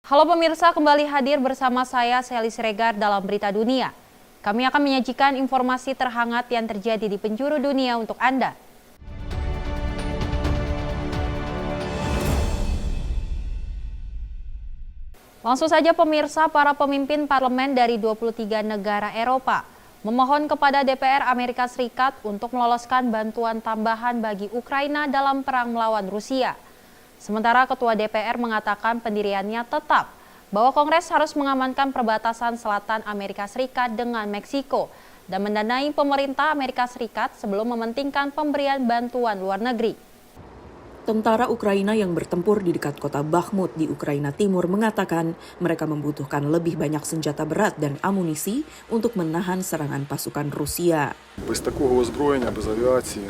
Halo pemirsa, kembali hadir bersama saya Sally Siregar dalam Berita Dunia. Kami akan menyajikan informasi terhangat yang terjadi di penjuru dunia untuk Anda. Langsung saja pemirsa, para pemimpin parlemen dari 23 negara Eropa memohon kepada DPR Amerika Serikat untuk meloloskan bantuan tambahan bagi Ukraina dalam perang melawan Rusia. Sementara Ketua DPR mengatakan pendiriannya tetap bahwa Kongres harus mengamankan perbatasan selatan Amerika Serikat dengan Meksiko dan mendanai pemerintah Amerika Serikat sebelum mementingkan pemberian bantuan luar negeri. Tentara Ukraina yang bertempur di dekat kota Bakhmut di Ukraina Timur mengatakan mereka membutuhkan lebih banyak senjata berat dan amunisi untuk menahan serangan pasukan Rusia. Без такого озброєння, без авіації,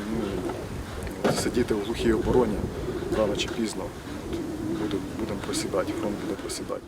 сидіти в глухій обороні рано чи пізно будемо просідати, фронт буде просідати.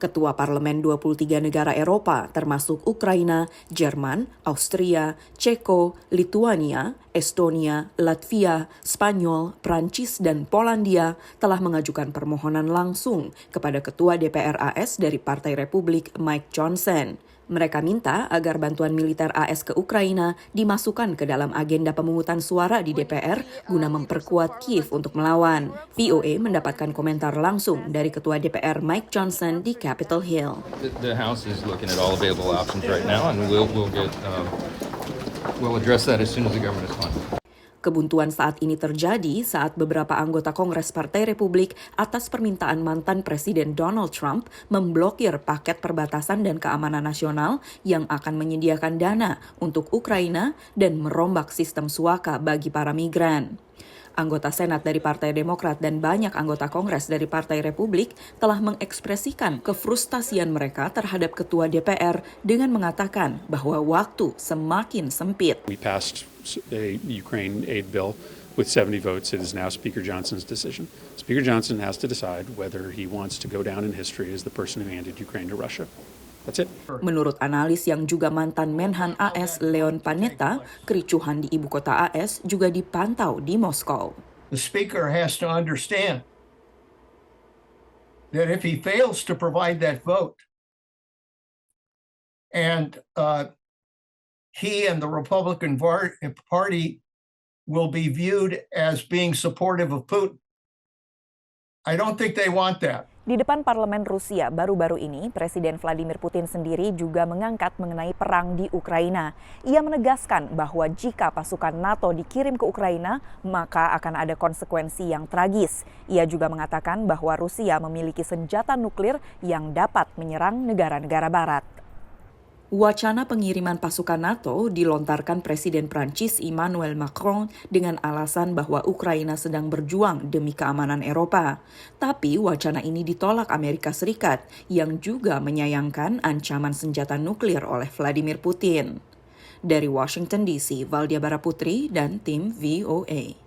Ketua Parlemen 23 negara Eropa termasuk Ukraina, Jerman, Austria, Ceko, Lituania, Estonia, Latvia, Spanyol, Prancis, dan Polandia telah mengajukan permohonan langsung kepada Ketua DPR AS dari Partai Republik Mike Johnson. Mereka minta agar bantuan militer AS ke Ukraina dimasukkan ke dalam agenda pemungutan suara di DPR guna memperkuat Kiev untuk melawan. VOA mendapatkan komentar langsung dari Ketua DPR Mike Johnson di Capitol Hill. The House is looking at all available options right now, and we'll address that as soon as the government is funded. Kebuntuan saat ini terjadi saat beberapa anggota Kongres Partai Republik atas permintaan mantan Presiden Donald Trump memblokir paket perbatasan dan keamanan nasional yang akan menyediakan dana untuk Ukraina dan merombak sistem suaka bagi para migran. Anggota Senat dari Partai Demokrat dan banyak anggota Kongres dari Partai Republik telah mengekspresikan kefrustasian mereka terhadap Ketua DPR dengan mengatakan bahwa waktu semakin sempit. We passed a Ukraine aid bill with 70 votes. It is now Speaker Johnson's decision. Speaker Johnson has to decide whether he wants to go down in history as the person who handed Ukraine to Russia. That's it. Menurut analis yang juga mantan Menhan AS Leon Panetta, kericuhan di ibu kota AS juga dipantau di Moskow. The speaker has to understand that if he fails to provide that vote, and he and the Republican Party will be viewed as being supportive of Putin. I don't think they want that. Di depan parlemen Rusia baru-baru ini, Presiden Vladimir Putin sendiri juga mengangkat mengenai perang di Ukraina. Ia menegaskan bahwa jika pasukan NATO dikirim ke Ukraina, maka akan ada konsekuensi yang tragis. Ia juga mengatakan bahwa Rusia memiliki senjata nuklir yang dapat menyerang negara-negara barat. Wacana pengiriman pasukan NATO dilontarkan Presiden Prancis Emmanuel Macron dengan alasan bahwa Ukraina sedang berjuang demi keamanan Eropa. Tapi wacana ini ditolak Amerika Serikat yang juga menyayangkan ancaman senjata nuklir oleh Vladimir Putin. Dari Washington DC, Valdia Baraputri dan tim VOA.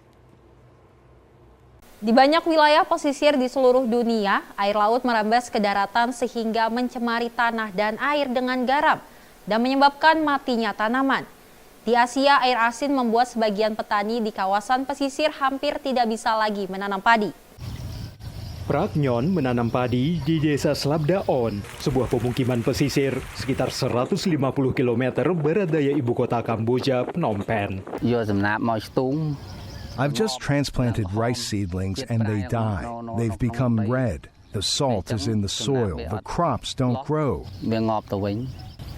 Di banyak wilayah pesisir di seluruh dunia, air laut merembes ke daratan sehingga mencemari tanah dan air dengan garam dan menyebabkan matinya tanaman. Di Asia, air asin membuat sebagian petani di kawasan pesisir hampir tidak bisa lagi menanam padi. Praknyon menanam padi di desa Slabdaon, sebuah pemukiman pesisir sekitar 150 km barat daya ibu kota Kamboja, Phnom Penh. I've just transplanted rice seedlings and they die. They've become red. The salt is in the soil. The crops don't grow.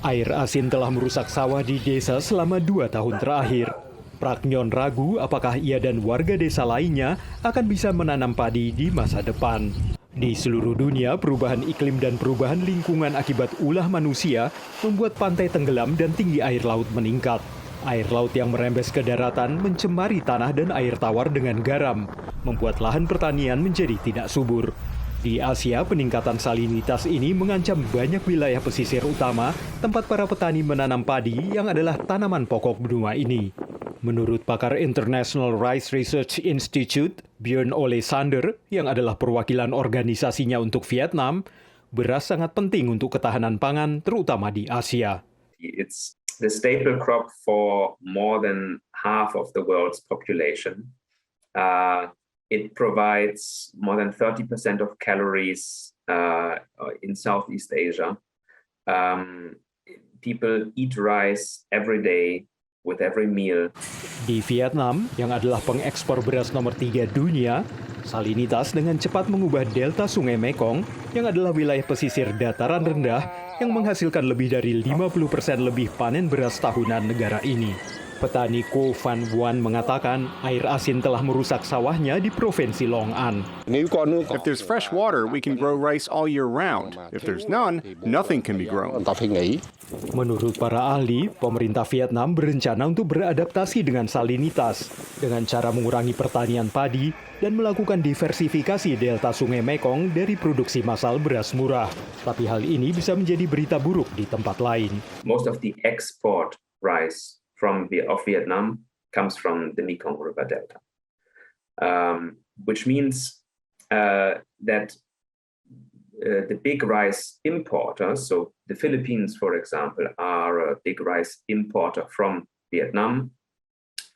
Air asin telah merusak sawah di desa selama 2 tahun terakhir. Praknyon ragu apakah ia dan warga desa lainnya akan bisa menanam padi di masa depan. Di seluruh dunia, perubahan iklim dan perubahan lingkungan akibat ulah manusia membuat pantai tenggelam dan tinggi air laut meningkat. Air laut yang merembes ke daratan mencemari tanah dan air tawar dengan garam, membuat lahan pertanian menjadi tidak subur. Di Asia, peningkatan salinitas ini mengancam banyak wilayah pesisir utama tempat para petani menanam padi yang adalah tanaman pokok benua ini. Menurut pakar International Rice Research Institute, Björn Ole Sander, yang adalah perwakilan organisasinya untuk Vietnam, beras sangat penting untuk ketahanan pangan, terutama di Asia. It's the staple crop for more than half of the world's population. It provides more than 30% of calories in Southeast Asia. People eat rice every day with every meal. Di Vietnam, yang adalah pengekspor beras nomor 3 dunia, salinitas dengan cepat mengubah delta Sungai Mekong, yang adalah wilayah pesisir dataran rendah, yang menghasilkan lebih dari 50% lebih panen beras tahunan negara ini. Petani Ko Van Buan mengatakan air asin telah merusak sawahnya di Provinsi Long An. If there's fresh water, we can grow rice all year round. If there's none, nothing can be grown. Menurut para ahli, pemerintah Vietnam berencana untuk beradaptasi dengan salinitas dengan cara mengurangi pertanian padi dan melakukan diversifikasi delta Sungai Mekong dari produksi massal beras murah. Tapi hal ini bisa menjadi berita buruk di tempat lain. Most of the export rice of Vietnam comes from the Mekong River Delta, which means that the big rice importers, so the Philippines, for example, are a big rice importer from Vietnam.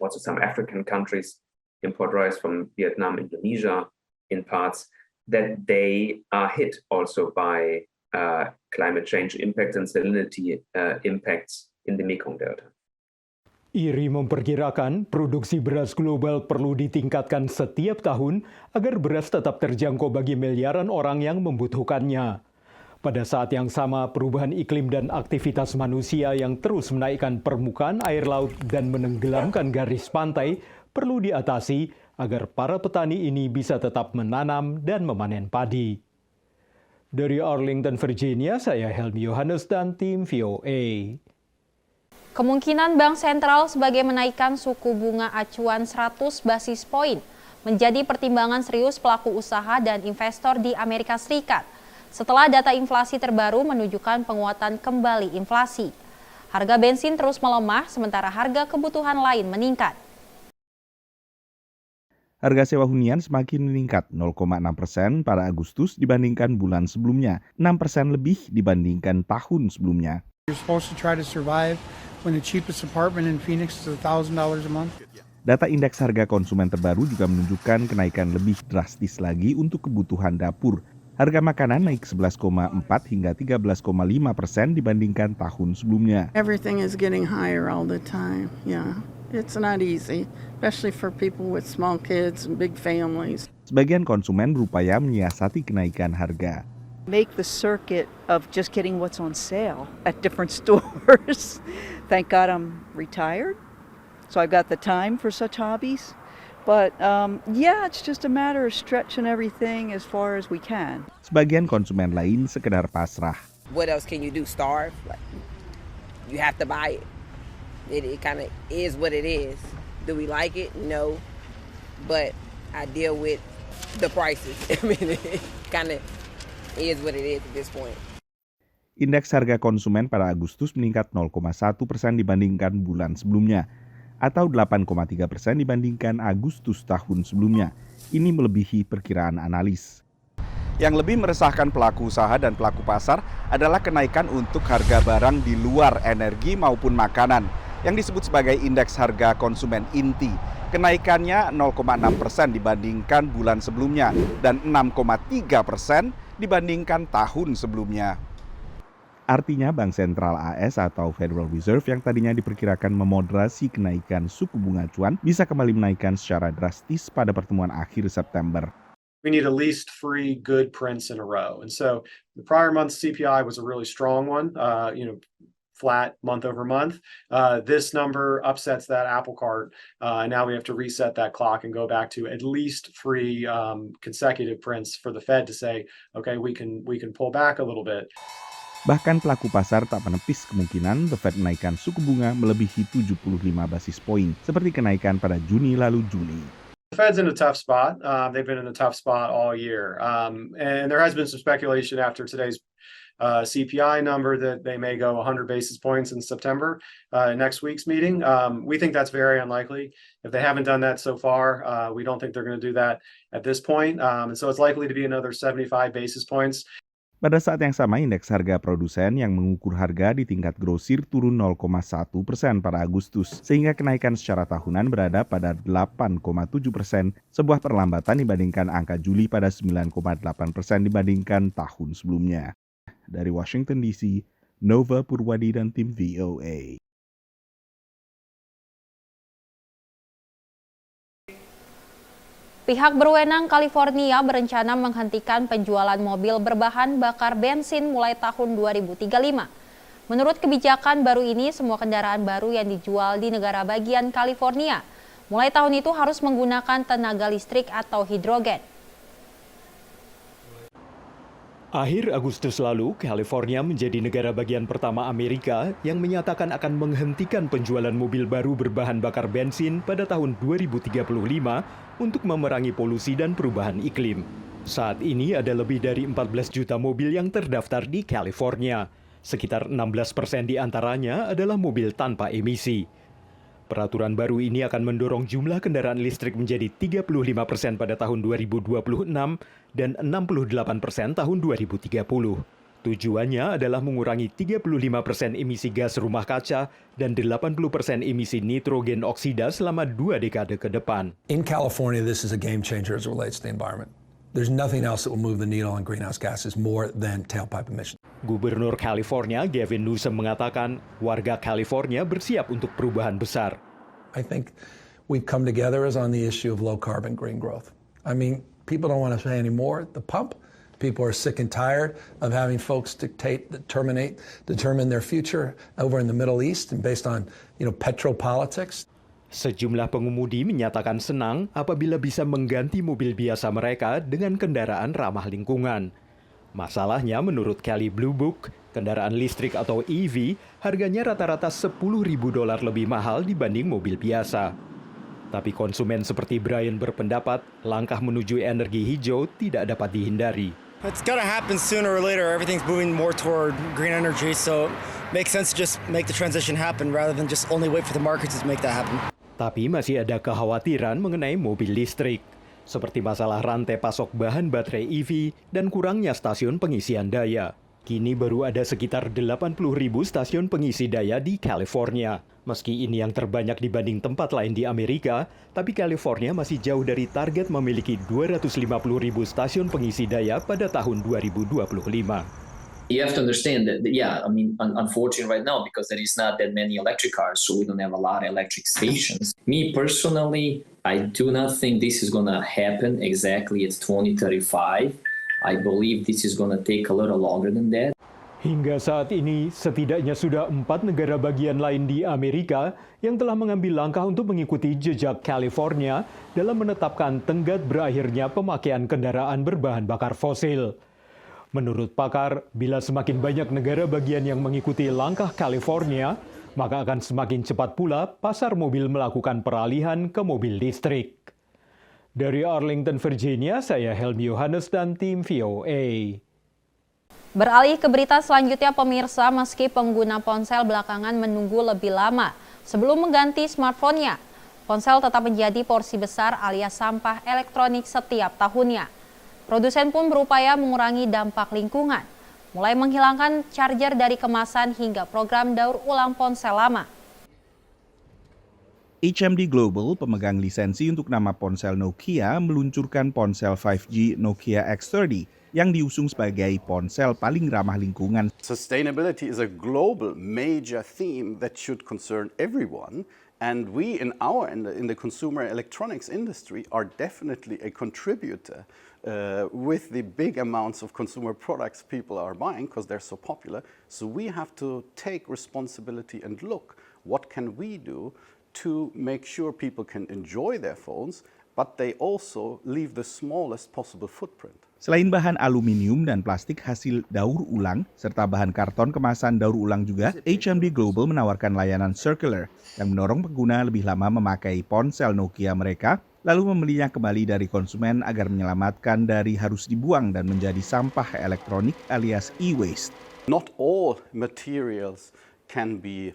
Also, some African countries import rice from Vietnam, Indonesia, in parts, that they are hit also by climate change impacts and salinity impacts in the Mekong Delta. IRI memperkirakan produksi beras global perlu ditingkatkan setiap tahun agar beras tetap terjangkau bagi miliaran orang yang membutuhkannya. Pada saat yang sama, perubahan iklim dan aktivitas manusia yang terus menaikkan permukaan air laut dan menenggelamkan garis pantai perlu diatasi agar para petani ini bisa tetap menanam dan memanen padi. Dari Arlington, Virginia, saya Helmi Yohanes dan tim VOA. Kemungkinan Bank Sentral sebagai menaikkan suku bunga acuan 100 basis poin menjadi pertimbangan serius pelaku usaha dan investor di Amerika Serikat setelah data inflasi terbaru menunjukkan penguatan kembali inflasi. Harga bensin terus melemah sementara harga kebutuhan lain meningkat. Harga sewa hunian semakin meningkat 0,6% pada Agustus dibandingkan bulan sebelumnya, 6% lebih dibandingkan tahun sebelumnya. You're supposed to try to survive when the cheapest apartment in Phoenix is $1,000 a month. Data indeks harga konsumen terbaru juga menunjukkan kenaikan lebih drastis lagi untuk kebutuhan dapur. Harga makanan naik 11,4 hingga 13,5% dibandingkan tahun sebelumnya. Everything is getting higher all the time. Yeah, it's not easy, especially for people with small kids and big families. Sebagian konsumen berupaya menyiasati kenaikan harga. Make the circuit of just getting what's on sale at different stores. Thank God I'm retired, so I've got the time for such hobbies. But yeah, it's just a matter of stretching everything as far as we can. Sebagian konsumen lain sekedar pasrah. What else can you do? Starve? Like, you have to buy it. It kind of is what it is. Do we like it? No. But I deal with the prices. I mean, it kind of is what it is at this point. Indeks harga konsumen pada Agustus meningkat 0,1% dibandingkan bulan sebelumnya, atau 8,3% dibandingkan Agustus tahun sebelumnya. Ini melebihi perkiraan analis. Yang lebih meresahkan pelaku usaha dan pelaku pasar adalah kenaikan untuk harga barang di luar energi maupun makanan, yang disebut sebagai indeks harga konsumen inti. Kenaikannya 0,6% dibandingkan bulan sebelumnya dan 6,3% dibandingkan tahun sebelumnya. Artinya Bank Sentral AS atau Federal Reserve yang tadinya diperkirakan memoderasi kenaikan suku bunga acuan bisa kembali menaikkan secara drastis pada pertemuan akhir September. We need at least 3 good prints in a row. And so the prior month's CPI was a really strong one, flat month over month. This number upsets that apple cart. And now we have to reset that clock and go back to at least 3 consecutive prints for the Fed to say, okay, we can pull back a little bit. Bahkan pelaku pasar tak menepis kemungkinan The Fed menaikkan suku bunga melebihi 75 basis poin, seperti kenaikan pada Juni lalu Juli. The Fed's in a tough spot. They've been in a tough spot all year. And there has been some speculation after today's CPI number that they may go 100 basis points in September, next week's meeting. We think that's very unlikely. If they haven't done that so far, we don't think they're going to do that at this point. And so it's likely to be another 75 basis points. Pada saat yang sama, indeks harga produsen yang mengukur harga di tingkat grosir turun 0,1% pada Agustus, sehingga kenaikan secara tahunan berada pada 8,7%, sebuah perlambatan dibandingkan angka Juli pada 9,8% dibandingkan tahun sebelumnya. Dari Washington DC, Nova Purwadi dan tim VOA. Pihak berwenang California berencana menghentikan penjualan mobil berbahan bakar bensin mulai tahun 2035. Menurut kebijakan baru ini, semua kendaraan baru yang dijual di negara bagian California mulai tahun itu harus menggunakan tenaga listrik atau hidrogen. Akhir Agustus lalu, California menjadi negara bagian pertama Amerika yang menyatakan akan menghentikan penjualan mobil baru berbahan bakar bensin pada tahun 2035 untuk memerangi polusi dan perubahan iklim. Saat ini ada lebih dari 14 juta mobil yang terdaftar di California. Sekitar 16% di antaranya adalah mobil tanpa emisi. Peraturan baru ini akan mendorong jumlah kendaraan listrik menjadi 35% pada tahun 2026 dan 68% tahun 2030. Tujuannya adalah mengurangi 35% emisi gas rumah kaca dan 80% emisi nitrogen oksida selama 2 dekade ke depan. In California, this is a game changer as it relates to the environment. There's nothing else that will move the needle on greenhouse gases more than tailpipe emissions. Gubernur California Gavin Newsom mengatakan warga California bersiap untuk perubahan besar. I think we've come together as on the issue of low carbon green growth. I mean, people don't want to pay any more at the pump. People are sick and tired of having folks determine their future over in the Middle East and based on, petropolitics. Sejumlah pengemudi menyatakan senang apabila bisa mengganti mobil biasa mereka dengan kendaraan ramah lingkungan. Masalahnya menurut Kelley Blue Book, kendaraan listrik atau EV harganya rata-rata $10.000 lebih mahal dibanding mobil biasa. Tapi konsumen seperti Brian berpendapat langkah menuju energi hijau tidak dapat dihindari. It's gotta happen sooner or later. Everything's moving more toward green energy, so it makes sense to just make the transition happen rather than just only wait for the markets to make that happen. Tapi masih ada kekhawatiran mengenai mobil listrik, seperti masalah rantai pasok bahan baterai EV dan kurangnya stasiun pengisian daya. Kini baru ada sekitar 80.000 stasiun pengisi daya di California. Meski ini yang terbanyak dibanding tempat lain di Amerika, tapi California masih jauh dari target memiliki 250.000 stasiun pengisi daya pada tahun 2025. You have to understand that, unfortunately right now, because there is not that many electric cars, so we don't have a lot of electric stations. Me personally, I do not think this is going to happen exactly at 2035. I believe this is going to take a little longer than that. Hingga saat ini, setidaknya sudah 4 negara bagian lain di Amerika yang telah mengambil langkah untuk mengikuti jejak California dalam menetapkan tenggat berakhirnya pemakaian kendaraan berbahan bakar fosil. Menurut pakar, bila semakin banyak negara bagian yang mengikuti langkah California, maka akan semakin cepat pula pasar mobil melakukan peralihan ke mobil listrik. Dari Arlington, Virginia, saya Helmi Yohanes dan tim VOA. Beralih ke berita selanjutnya, pemirsa, meski pengguna ponsel belakangan menunggu lebih lama sebelum mengganti smartphone-nya, ponsel tetap menjadi porsi besar alias sampah elektronik setiap tahunnya. Produsen pun berupaya mengurangi dampak lingkungan, mulai menghilangkan charger dari kemasan hingga program daur ulang ponsel lama. HMD Global, pemegang lisensi untuk nama ponsel Nokia, meluncurkan ponsel 5G Nokia X30 yang diusung sebagai ponsel paling ramah lingkungan. Sustainability is a global major theme that should concern everyone. And we in the consumer electronics industry are definitely a contributor with the big amounts of consumer products people are buying because they're so popular. So we have to take responsibility and look what can we do to make sure people can enjoy their phones, but they also leave the smallest possible footprint. Selain bahan aluminium dan plastik hasil daur ulang, serta bahan karton kemasan daur ulang juga, HMD Global menawarkan layanan circular yang mendorong pengguna lebih lama memakai ponsel Nokia mereka, lalu membelinya kembali dari konsumen agar menyelamatkan dari harus dibuang dan menjadi sampah elektronik alias e-waste. Not all materials can be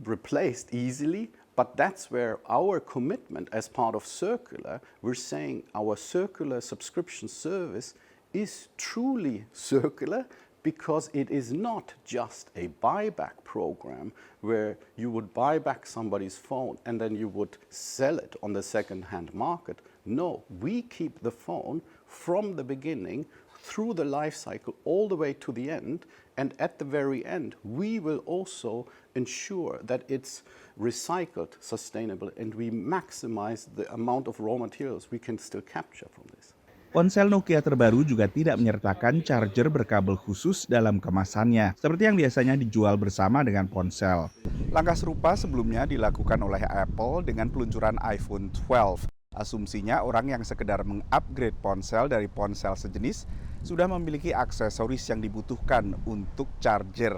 replaced easily, but that's where our commitment as part of Circular, we're saying our Circular subscription service is truly circular because it is not just a buyback program where you would buy back somebody's phone and then you would sell it on the second-hand market. No, we keep the phone from the beginning through the life cycle all the way to the end, and at the very end we will also ensure that it's recycled, sustainable, and we maximize the amount of raw materials we can still capture from this. Ponsel Nokia terbaru juga tidak menyertakan charger berkabel khusus dalam kemasannya, seperti yang biasanya dijual bersama dengan ponsel. Langkah serupa sebelumnya dilakukan oleh Apple dengan peluncuran iPhone 12. Asumsinya orang yang sekedar mengupgrade ponsel dari ponsel sejenis sudah memiliki aksesoris yang dibutuhkan untuk charger.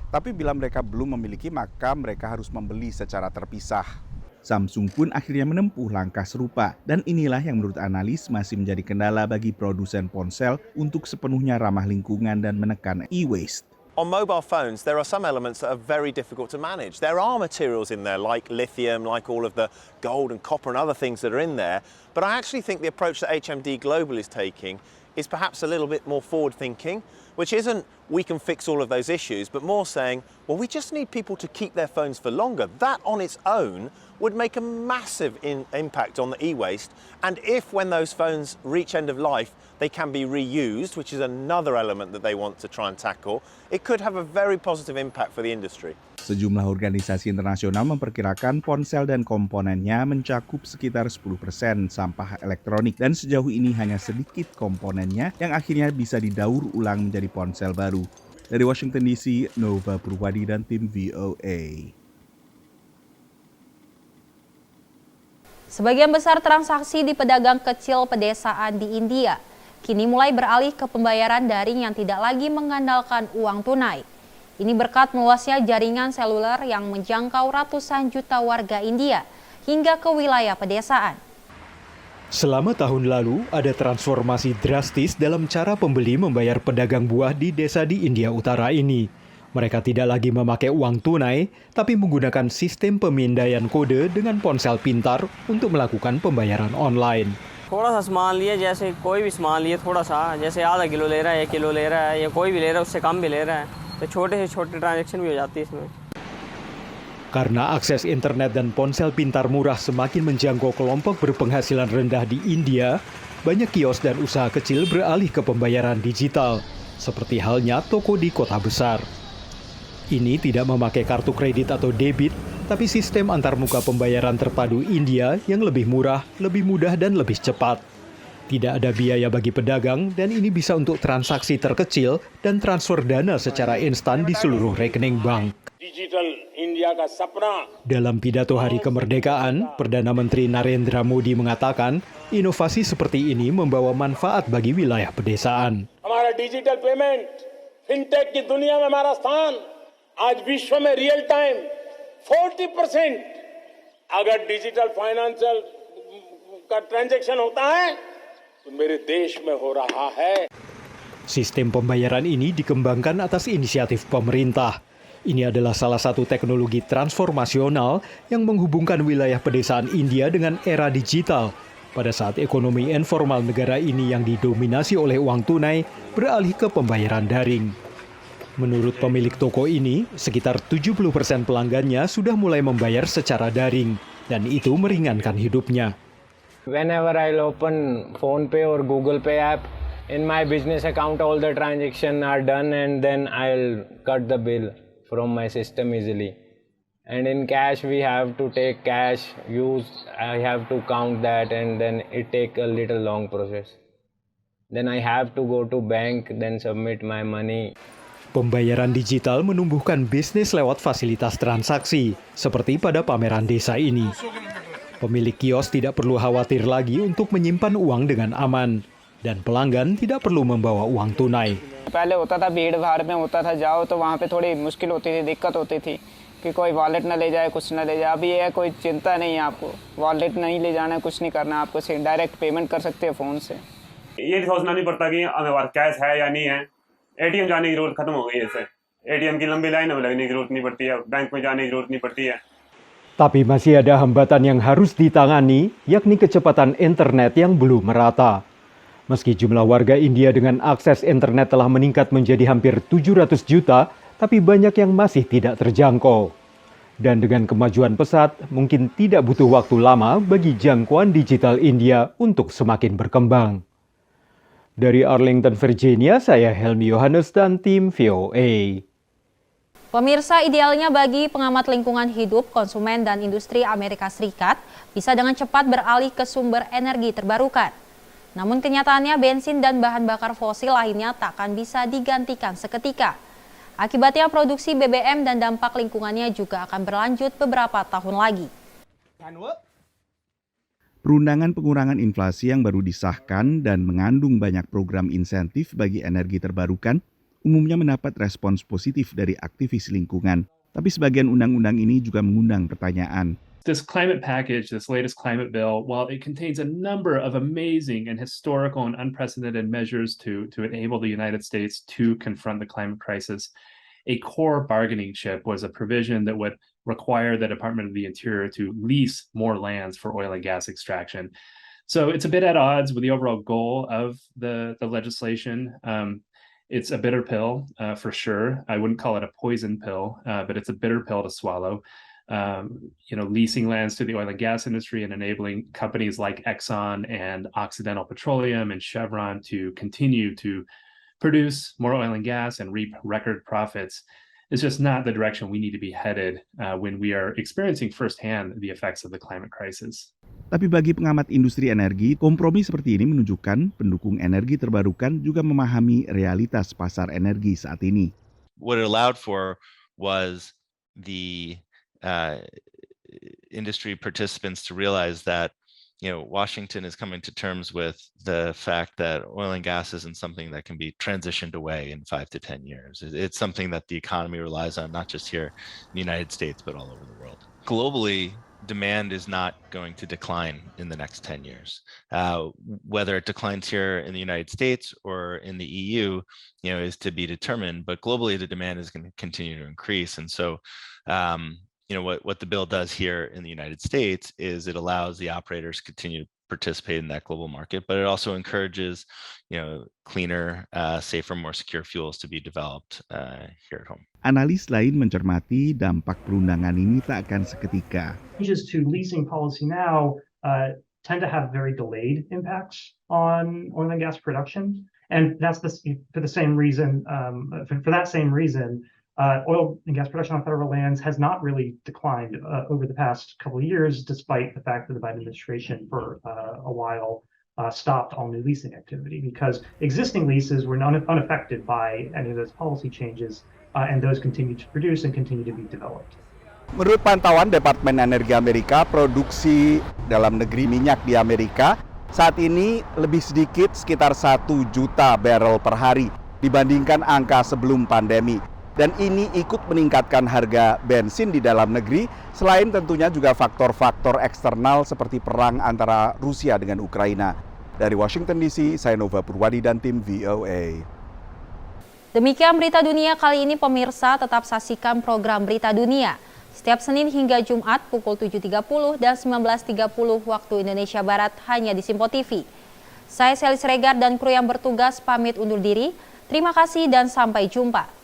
Tapi bila mereka belum memiliki, maka mereka harus membeli secara terpisah. Samsung pun akhirnya menempuh langkah serupa, dan inilah yang menurut analis masih menjadi kendala bagi produsen ponsel untuk sepenuhnya ramah lingkungan dan menekan e-waste. On mobile phones, there are some elements that are very difficult to manage. There are materials in there like lithium, like all of the gold and copper and other things that are in there, but I actually think the approach that HMD Global is taking is perhaps a little bit more forward-thinking, which isn't we can fix all of those issues, but more saying, well, we just need people to keep their phones for longer. That on its own would make a massive impact on the e-waste. And if when those phones reach end of life, they can be reused, which is another element that they want to try and tackle, it could have a very positive impact for the industry. Sejumlah organisasi internasional memperkirakan ponsel dan komponennya mencakup sekitar 10% sampah elektronik, dan sejauh ini hanya sedikit komponennya yang akhirnya bisa didaur ulang menjadi ponsel baru. Dari Washington DC, Nova Purwadi dan tim VOA. Sebagian besar transaksi di pedagang kecil pedesaan di India kini mulai beralih ke pembayaran daring yang tidak lagi mengandalkan uang tunai. Ini berkat meluasnya jaringan seluler yang menjangkau ratusan juta warga India hingga ke wilayah pedesaan. Selama tahun lalu, ada transformasi drastis dalam cara pembeli membayar pedagang buah di desa di India Utara ini. Mereka tidak lagi memakai uang tunai, tapi menggunakan sistem pemindaian kode dengan ponsel pintar untuk melakukan pembayaran online. थोड़ा सा सामान लिया, जैसे कोई भी सामान लिया थोड़ा सा, जैसे आधा किलो ले रहा है, 1 किलो ले रहा है, या कोई भी ले रहा है उससे कम भी ले रहा है, तो छोटे से छोटे ट्रांजैक्शन भी हो जाती है इसमें. Karena akses internet dan ponsel pintar murah semakin menjangkau kelompok berpenghasilan rendah di India, banyak kios dan usaha kecil beralih ke pembayaran digital, seperti halnya toko di kota besar. Ini tidak memakai kartu kredit atau debit, tapi sistem antarmuka pembayaran terpadu India yang lebih murah, lebih mudah, dan lebih cepat. Tidak ada biaya bagi pedagang, dan ini bisa untuk transaksi terkecil dan transfer dana secara instan di seluruh rekening bank. Dalam pidato Hari Kemerdekaan, Perdana Menteri Narendra Modi mengatakan, inovasi seperti ini membawa manfaat bagi wilayah pedesaan. हमारा digital payment, fintech की दुनिया में हमारा स्थान आज विश्व में real time 40% अगर डिजिटल फाइनेंशियल का ट्रांजैक्शन होता है तो मेरे देश में हो रहा है. Sistem pembayaran ini dikembangkan atas inisiatif pemerintah. Ini adalah salah satu teknologi transformasional yang menghubungkan wilayah pedesaan India dengan era digital pada saat ekonomi informal negara ini yang didominasi oleh uang tunai beralih ke pembayaran daring. Menurut pemilik toko ini, sekitar 70% pelanggannya sudah mulai membayar secara daring, dan itu meringankan hidupnya. Whenever I'll open PhonePe or Google Pay app, in my business account all the transactions are done and then I'll cut the bill from my system easily. And in cash we have to take cash, I have to count that and then it take a little long process. Then I have to go to bank, then submit my money. Pembayaran digital menumbuhkan bisnis lewat fasilitas transaksi, seperti pada pameran desa ini. Pemilik kios tidak perlu khawatir lagi untuk menyimpan uang dengan aman, dan pelanggan tidak perlu membawa uang tunai. पहले होता था भीड़ भाड़ में होता था, जाओ तो वहाँ पे थोड़ी मुश्किल होती थी, दिक्कत होती थी कि कोई वॉलेट न ले जाए, कुछ न ले जाए. अभी ये कोई चिंता नहीं है आपको, वॉलेट नहीं ले जाना, कुछ नहीं करना, आपको डायरेक्ट पेमेंट कर सकते हैं फ़ोन से. ये सोचना नहीं पड़ता कि हमें पास कैश है या नहीं है. एटीएम जाने की जरूरत खत्म हो गई है इससे. एटीएम की लंबी लाइन में लगने की जरूरत नहीं पड़ती है, बैंक में जाने की जरूरत नहीं पड़ती है. Tapi masih ada hambatan yang harus ditangani, yakni kecepatan internet yang belum merata. Meski jumlah warga India dengan akses internet telah meningkat menjadi hampir 700 juta, tapi banyak yang masih tidak terjangkau. Dan dengan kemajuan pesat, mungkin tidak butuh waktu lama bagi jangkauan digital India untuk semakin berkembang. Dari Arlington, Virginia, saya Helmi Yohanes dan tim VOA. Pemirsa, idealnya bagi pengamat lingkungan hidup, konsumen, dan industri Amerika Serikat bisa dengan cepat beralih ke sumber energi terbarukan. Namun kenyataannya bensin dan bahan bakar fosil lainnya tak akan bisa digantikan seketika. Akibatnya produksi BBM dan dampak lingkungannya juga akan berlanjut beberapa tahun lagi. Perundangan pengurangan inflasi yang baru disahkan dan mengandung banyak program insentif bagi energi terbarukan umumnya mendapat respons positif dari aktivis lingkungan. Tapi sebagian undang-undang ini juga mengundang pertanyaan. This climate package, this latest climate bill, while it contains a number of amazing and historical and unprecedented measures to enable the United States to confront the climate crisis, a core bargaining chip was a provision that would require the Department of the Interior to lease more lands for oil and gas extraction. So it's a bit at odds with the overall goal of the legislation. It's a bitter pill for sure. I wouldn't call it a poison pill, but it's a bitter pill to swallow. Leasing lands to the oil and gas industry and enabling companies like Exxon and Occidental Petroleum and Chevron to continue to produce more oil and gas and reap record profits is just not the direction we need to be headed when we are experiencing firsthand the effects of the climate crisis. Tapi bagi pengamat industri energi, kompromi seperti ini menunjukkan pendukung energi terbarukan juga memahami realitas pasar energi saat ini. What it allowed for was the industry participants to realize that Washington is coming to terms with the fact that oil and gas isn't something that can be transitioned away in 5 to 10 years. It's something that the economy relies on, not just here in the United States, but all over the world. Globally, demand is not going to decline in the next 10 years. Whether it declines here in the United States or in the EU, is to be determined. But globally, the demand is going to continue to increase. And so, what the bill does here in the United States is it allows the operators to continue to participate in that global market, but it also encourages, cleaner, safer, more secure fuels to be developed here at home. Analis lain mencermati dampak perundangan ini tak akan seketika. Changes to leasing policy now tend to have very delayed impacts on oil and gas production, and that's for that same reason. Oil and gas production on federal lands has not really declined over the past couple of years, despite the fact that the Biden administration for a while stopped all new leasing activity because existing leases were unaffected by any of those policy changes, and those continue to produce and continue to be developed. Menurut pantauan Departemen Energi Amerika, produksi dalam negeri minyak di Amerika saat ini lebih sedikit sekitar 1 juta barrel per hari dibandingkan angka sebelum pandemi. Dan ini ikut meningkatkan harga bensin di dalam negeri, selain tentunya juga faktor-faktor eksternal seperti perang antara Rusia dengan Ukraina. Dari Washington DC, saya Nova Purwadi dan tim VOA. Demikian berita dunia kali ini pemirsa, tetap saksikan program Berita Dunia setiap Senin hingga Jumat pukul 7.30 dan 19.30 waktu Indonesia Barat hanya di Simpo TV. Saya Selis Regar dan kru yang bertugas pamit undur diri. Terima kasih dan sampai jumpa.